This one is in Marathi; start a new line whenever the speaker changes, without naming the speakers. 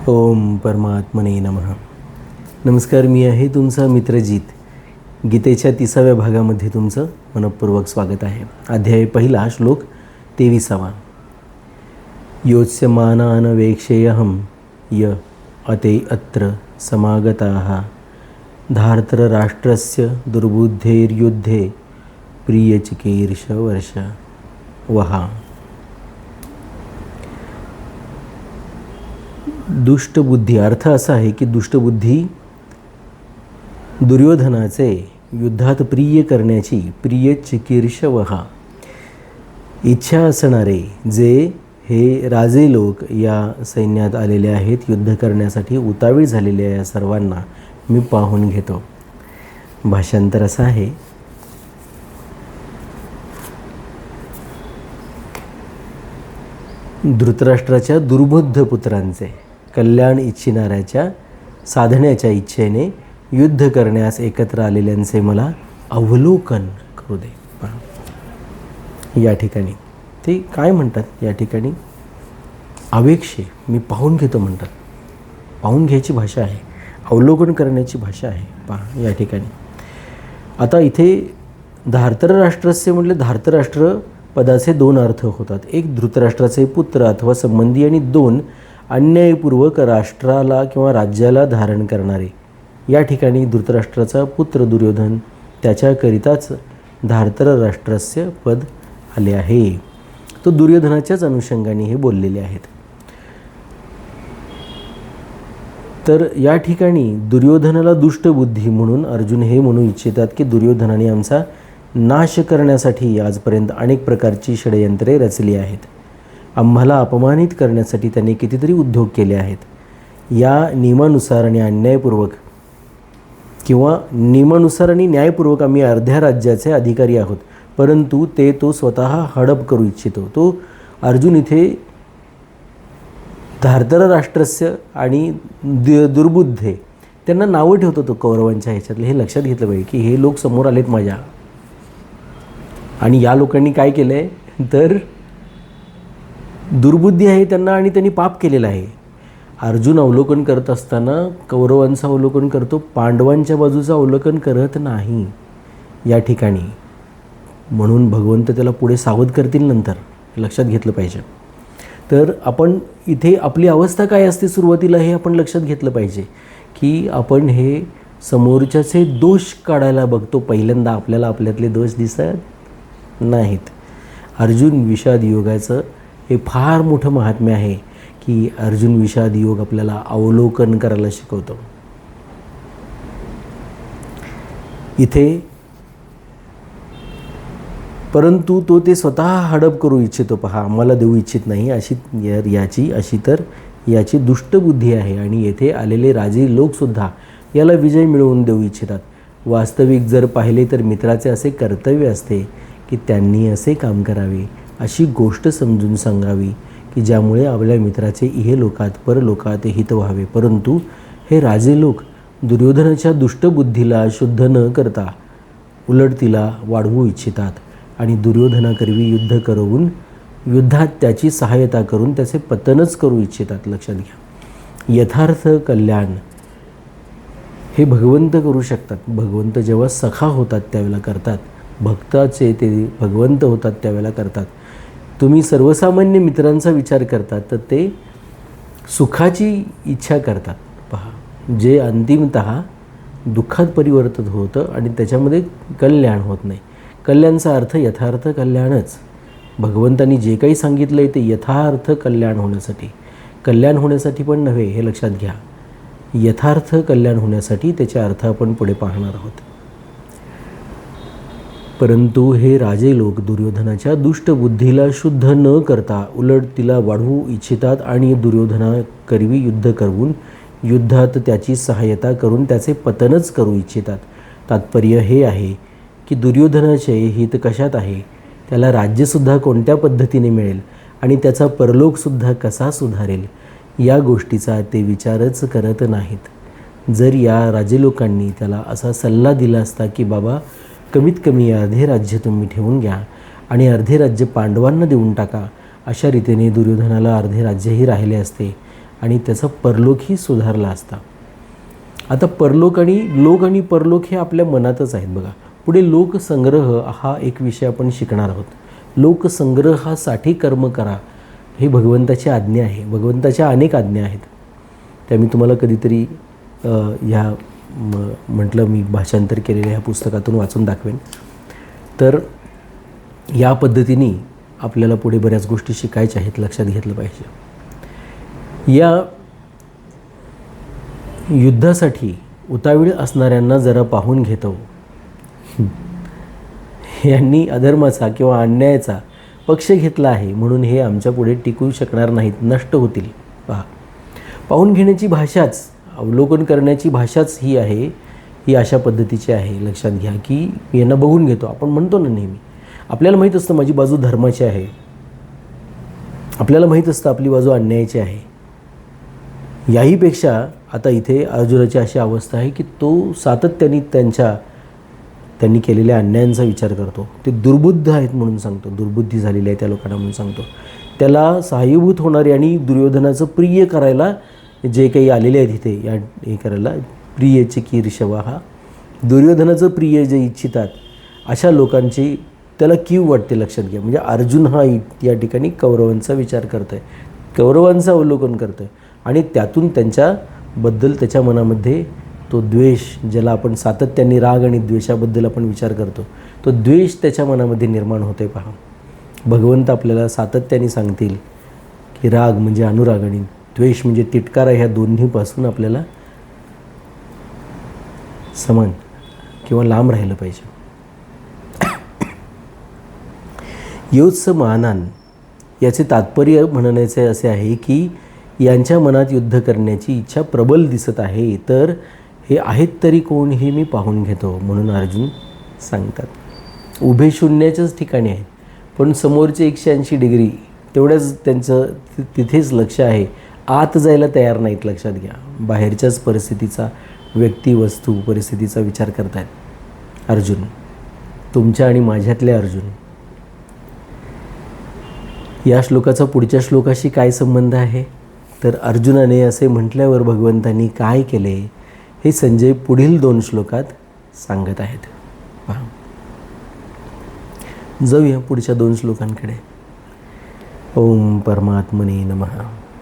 ओम परमात्मने नमः. नमस्कार, मी आहे तुमचा मित्रजित. गीतेच्या 30व्या भागामध्ये तुमचं मनपूर्वक स्वागत आहे. अध्याय पहिला, श्लोक 23. योत्स्यमानान वेक्षेयहं य अते अत्र समागताः धार्तराष्ट्रस्य दुर्बुद्धेर्युद्धे प्रियचिकीर्षवर्ष वहा. दुष्टबुद्धी अर्थ असा आहे की दुष्टबुद्धी दुर्योधनाचे युद्धात प्रिय करण्याची प्रिय चिकीर्षवहा इच्छा असणारे जे हे राजे लोक या सैन्यात आलेले आहेत, युद्ध करण्यासाठी उतावीळ झालेल्या या सर्वांना मी पाहून घेतो. भाषांतर असं आहे, धृतराष्ट्राच्या दुर्बुद्ध पुत्रांचे कल्याण इच्छिणाऱ्याच्या साधण्याच्या इच्छेने युद्ध करण्यास एकत्र आलेल्यांचे मला अवलोकन करू दे. या ठिकाणी ते काय म्हणतात, या ठिकाणी अवेक्षे मी पाहून घेतो म्हणतात. पाहून घ्यायची भाषा आहे, अवलोकन करण्याची भाषा आहे. पहा या ठिकाणी आता इथे धार्तराष्ट्रस्य म्हटले धार्तराष्ट्र पदाचे दोन अर्थ होतात. एक धृतराष्ट्राचे पुत्र अथवा संबंधी आणि दोन अन्यायपूर्वक राष्ट्राला किंवा राज्याला धारण करणारे. या ठिकाणी धृतराष्ट्राचा पुत्र दुर्योधन, त्याच्याकरिताच धार्तराष्ट्रस्य पद आले आहे. तो दुर्योधनाच्याच अनुषंगाने हे बोललेले आहेत. तर या ठिकाणी दुर्योधनाला दुष्टबुद्धी म्हणून अर्जुन हे म्हणू इच्छितात की दुर्योधनाने आमचा नाश करण्यासाठी आजपर्यंत अनेक प्रकारची षडयंत्रे रचली आहेत. आम्हाला अपमानित करण्यासाठी त्यांनी कितीतरी उद्योग केले आहेत. या नियमानुसार आणि अन्यायपूर्वक किंवा नियमानुसार आणि न्यायपूर्वक आम्ही अर्ध्या राज्याचे अधिकारी आहोत, परंतु तो स्वतः हडप करू इच्छितो. तो अर्जुन इथे धार्तराष्ट्रस्य आणि दुर्बुद्धे त्यांना नावं ठेवतो तो कौरवांच्या ह्याच्यातले. हे लक्षात घेतलं पाहिजे की हे लोक समोर आलेत माझ्या, आणि या लोकांनी काय केलं आहे तर दुर्बुद्धी आहे त्यांना आणि त्यांनी पाप केलेलं आहे. अर्जुन अवलोकन करत असताना कौरवांचं अवलोकन करतो, पांडवांच्या बाजूचं अवलोकन करत नाही या ठिकाणी. म्हणून भगवंत त्याला पुढे सावध करतील नंतर, लक्षात घेतलं पाहिजे. तर आपण इथे आपली अवस्था काय असते सुरुवातीला हे आपण लक्षात घेतलं पाहिजे की आपण हे समोरच्याचे दोष काढायला बघतो. पहिल्यांदा आपल्याला आपल्यातले दोष दिसत नाहीत. अर्जुन विषाद योगाचं हे फार मोठं महात्म्य आहे की अर्जुन विषाद योग आपल्याला अवलोकन करायला शिकवतो. इथे परंतु ते स्वतः हडप करू इच्छितो. पहा, आम्हाला देऊ इच्छित नाही याची दुष्टबुद्धी आहे. आणि येथे आलेले राजे लोकसुद्धा याला विजय मिळवून देऊ इच्छितात. वास्तविक जर पाहिले तर मित्राचे असे कर्तव्य असते की त्यांनी असे काम करावे, अशी गोष्ट समजून सांगावी की ज्यामुळे आपल्या मित्राचे इहलोकात परलोकात हित व्हावे. परंतु हे राजे लोक दुर्योधनाच्या दुष्टबुद्धीला शुद्ध न करता उलट तिला वाढवू इच्छितात आणि दुर्योधनाकरवी युद्ध करून युद्धात त्याची सहायता करून त्याचे पतनच करू इच्छितात. लक्षात घ्या, यथार्थ कल्याण हे भगवंत करू शकतात. भगवंत जेव्हा सखा होतात त्यावेळेला करतात, भक्ताचे ते भगवंत होतात त्यावेळेला करतात. तुम्ही सर्वसामान्य मित्रांचा विचार करतात तर ते सुखाची इच्छा करतात. पहा, जे अंतिमतः दुःखात परिवर्तित होतं आणि त्याच्यामध्ये कल्याण होत नाही. कल्याणचा अर्थ यथार्थ कल्याणच. भगवंतांनी जे काही सांगितलं आहे ते यथार्थ कल्याण होण्यासाठी पण नव्हे, हे लक्षात घ्या. यथार्थ कल्याण होण्यासाठी त्याचे अर्थ आपण पुढे पाहणार आहोत. परंतु हे राजे लोक दुर्योधनाच्या दुष्टबुद्धीला शुद्ध न करता उलट तिला वाढवू इच्छितात आणि दुर्योधनाकरवी युद्ध करून युद्धात त्याची सहायता करून त्याचे पतनच करू इच्छितात. तात्पर्य हे आहे की दुर्योधनाचे हित कशात आहे, त्याला राज्यसुद्धा कोणत्या पद्धतीने मिळेल आणि त्याचा परलोकसुद्धा कसा सुधारेल या गोष्टीचा ते विचारच करत नाहीत. जर या राजे लोकांनी त्याला असा सल्ला दिला असता की बाबा कमीत कमी अर्धे राज्य तुम्ही ठेवून घ्या आणि अर्धे राज्य पांडवांना देऊन टाका, अशा रीतीने दुर्योधनाला अर्धे राज्यही राहिले असते आणि त्याचा परलोकही सुधारला असता. आता परलोक आणि परलोक हे आपल्या मनातच आहेत बघा. पुढे लोकसंग्रह हा एक विषय आपण शिकणार आहोत. लोकसंग्रहासाठी कर्म करा हे भगवंताची आज्ञा आहे. भगवंताच्या अनेक आज्ञा आहेत, त्या मी तुम्हाला कधीतरी ह्या म्हटलं मी भाषांतर केलेल्या ह्या पुस्तकातून वाचून दाखवेन. तर या पद्धतीने आपल्याला पुढे बऱ्याच गोष्टी शिकायच्या आहेत, लक्षात घेतलं पाहिजे. या युद्धासाठी उतावीळ असणाऱ्यांना जरा पाहून घेतो. यांनी अधर्माचा किंवा अन्यायाचा पक्ष घेतला आहे म्हणून हे आमच्या पुढे टिकू शकणार नाहीत, नष्ट होतील. पाहून घेण्याची भाषाच, अवलोकन करण्याची भाषाच ही आहे, ही अशा पद्धतीची आहे. लक्षात घ्या की यांना बघून घेतो. आपण म्हणतो ना नेहमी, आपल्याला माहीत असतं माझी बाजू धर्माची आहे, आपल्याला माहीत असतं आपली बाजू अन्यायाची आहे. याहीपेक्षा आता इथे अर्जुनाची अशी अवस्था आहे की तो सातत्याने त्यांनी केलेल्या अन्यायांचा विचार करतो. ते दुर्बुद्ध आहेत म्हणून सांगतो, दुर्बुद्धी झालेली आहे त्या लोकांना म्हणून सांगतो. त्याला सहाय्यभूत होणारे आणि दुर्योधनाचं प्रिय करायला जे काही आलेले आहेत इथे या हे करायला, प्रियचे कीर्षवा, हा दुर्योधनाचं प्रिय जे इच्छितात अशा लोकांची त्याला कीव वाटते. लक्षात घ्या. म्हणजे अर्जुन हा या ठिकाणी कौरवांचा विचार करतो आहे, कौरवांचं अवलोकन करतो आहे आणि त्यातून त्यांच्याबद्दल त्याच्या मनामध्ये तो द्वेष, ज्याला आपण सातत्याने राग आणि द्वेषाबद्दल आपण विचार करतो, तो द्वेष त्याच्या मनामध्ये निर्माण होते. पहा, भगवंत आपल्याला सातत्याने सांगतील की राग म्हणजे अनुराग आणि द्वेष म्हणजे तिटकारा, ह्या दोन्हीपासून आपल्याला समान किंवा लांब राहिलं पाहिजे. योत्स मानान याचे तात्पर्य म्हणण्याचे असे आहे की यांच्या मनात युद्ध करण्याची इच्छा प्रबल दिसत आहे, तर हे आहेत तरी कोण हे मी पाहून घेतो म्हणून अर्जुन सांगतात. उभे शून्याच्याच ठिकाणी आहेत, पण समोरचे 180 डिग्री तेवढ्याच त्यांचं तिथेच लक्ष आहे, आत जायला तयार नाहीत. लक्षात घ्या. बाहेरच्याच परिस्थितीचा, व्यक्ती वस्तू परिस्थितीचा विचार करतायत अर्जुन, तुमच्या आणि माझ्यातले अर्जुन. या श्लोकाचा पुढच्या श्लोकाशी काय संबंध आहे, तर अर्जुनाने असे म्हटल्यावर भगवंतांनी काय केले हे संजय पुढील 2 श्लोकात सांगत आहेत. पहा, जाऊया पुढच्या 2 श्लोकांकडे. ओम परमात्मने नमः.